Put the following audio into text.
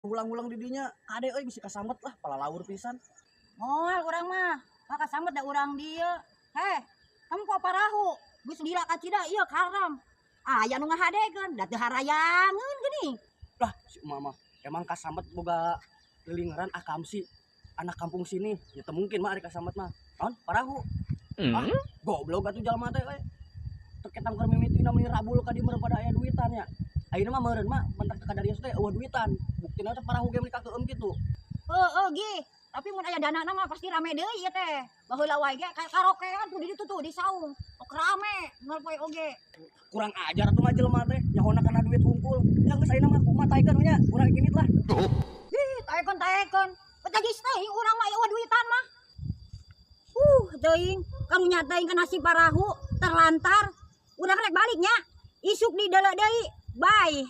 ulang-ulang didinya ade euy bisi kasambet lah pala laur pisan. Moal urang mah maka sambet da urang dieu. Heh, kamu kok parahu geus dila ka cida ieu karam. Aya nu ngahadekeun da teu harayangeun geuning. Lah si emak mah emang kasambet boga lilingran akamsi anak kampung sini ya teu mungkin mah ari kasambet mah naon parahu. Ah goblok atuh jalma teh euy teu ketang keur mimitina meni rabul ka dieu meureun pada aya duitan nya. Ayeuna mah meureun mah mentak ka darius teh eueuh duitan buktina teh parahu ge meuli kakeum kitu. Ge. Tapi mun aya danana mah pasti rame deui ieu teh. Baheula wae ge karaokean tuh di ditu tuh di saung. Sok rame ngeul poe oge. Kurang ajar tuh ngajelma teh nyahona kana duit hungkul. Ya geus ayeuna mah kumaha taekeun we nya urang genit lah. Taekon. Betagis teuing urang mah eueuh duitan mah. Teuing karunya teuing kana si parahu terlantar. Urang rek baliknya. Isuk di deuleu deui. Bye.